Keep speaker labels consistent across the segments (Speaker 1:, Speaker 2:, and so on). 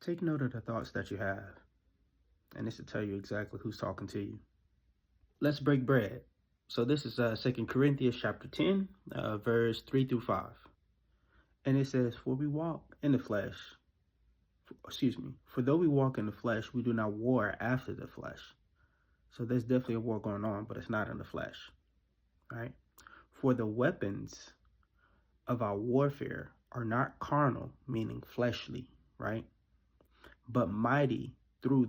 Speaker 1: Take note of the thoughts that you have, and this will tell you exactly who's talking to you. Let's break bread. So this is 2 Corinthians chapter 10, verse 3 through 5. And it says, For we walk in the flesh, for though we walk in the flesh, we do not war after the flesh. So there's definitely a war going on, but it's not in the flesh, right? For the weapons of our warfare are not carnal, meaning fleshly, right? But mighty through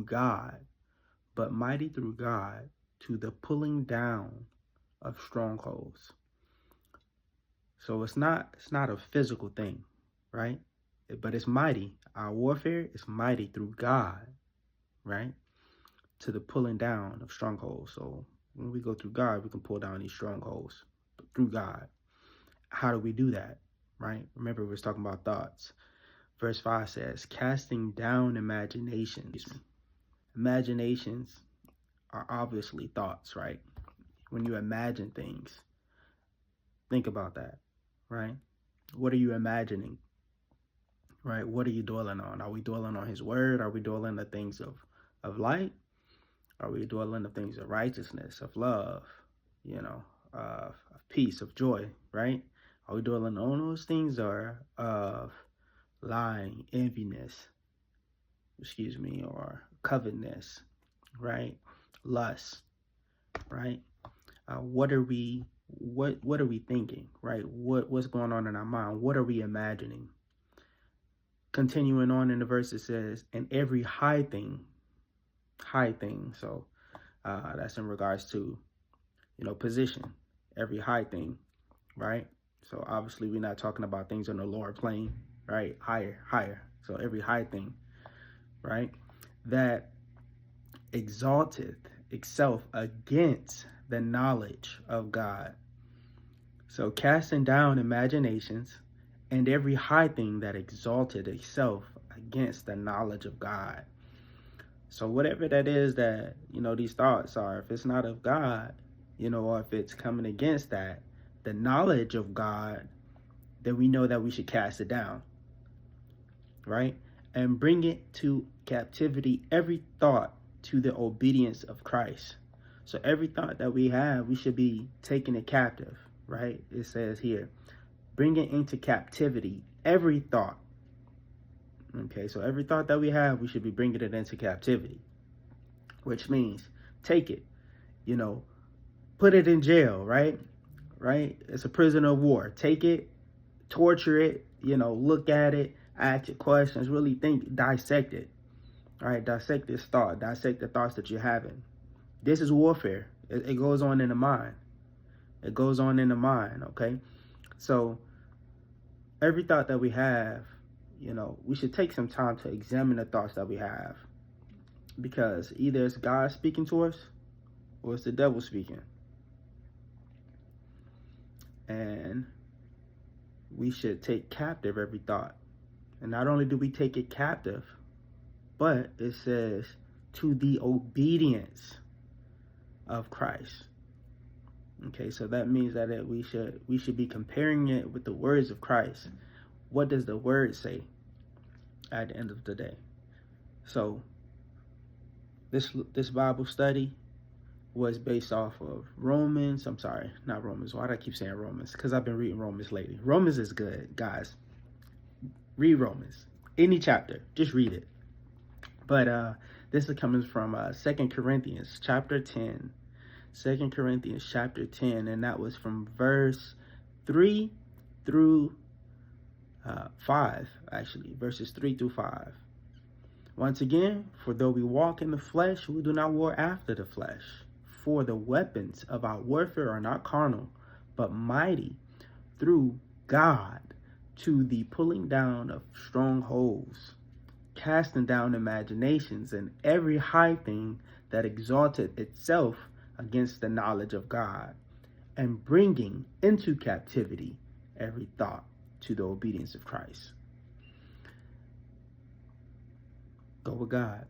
Speaker 1: God, to the pulling down of strongholds. So it's not a physical thing, right? But it's mighty. Our warfare is mighty through God, right? To the pulling down of strongholds. So when we go through God, we can pull down these strongholds through God. How do we do that, right? Remember, we were talking about thoughts. Verse 5 says, casting down imaginations. Imaginations are obviously thoughts, right? When you imagine things, think about that, right? What are you imagining, right? What are you dwelling on? Are we dwelling on his word? Are we dwelling on the things of light? Are we dwelling on the things of righteousness, of love, of peace, of joy, right? Are we dwelling on those things, or of lying, enviness, or covetousness, right? Lust, right? What are we thinking, right? What's going on in our mind? What are we imagining? Continuing on in the verse, it says, and every high thing. So that's in regards to, position, every high thing, right? So obviously we're not talking about things on the lower plane, right? Higher. So every high thing, right? That exalteth itself against the knowledge of God. So casting down imaginations and every high thing that exalted itself against the knowledge of God. So whatever that is that, these thoughts are, if it's not of God, or if it's coming against that, the knowledge of God, then we know that we should cast it down, right? And bring it to captivity, every thought to the obedience of Christ. So every thought that we have, we should be taking it captive, right? It says here, bring it into captivity, every thought. Okay, so every thought that we have, we should be bringing it into captivity, which means take it, put it in jail, right? It's a prisoner of war. Take it, torture it, look at it, ask it questions, really think, dissect it, all right? Dissect this thought, dissect the thoughts that you're having. This is warfare. It goes on in the mind. Okay? So every thought that we have, we should take some time to examine the thoughts that we have, because either it's God speaking to us or it's the devil speaking. And we should take captive every thought. And not only do we take it captive, but it says to the obedience of Christ. Okay, so that means that we should be comparing it with the words of Christ. What does the word say at the end of the day? So this Bible study was based off of Romans. I'm sorry, not Romans. Why do I keep saying Romans? Because I've been reading Romans lately. Romans is good, guys. Read Romans. Any chapter, just read it. But this is coming from 2 Corinthians chapter 10. 2 Corinthians chapter 10, and that was from verse 3 through 5, actually, verses 3 through 5. Once again, for though we walk in the flesh, we do not war after the flesh. For the weapons of our warfare are not carnal, but mighty through God to the pulling down of strongholds, casting down imaginations and every high thing that exalted itself against the knowledge of God, and bringing into captivity every thought to the obedience of Christ. Go with God.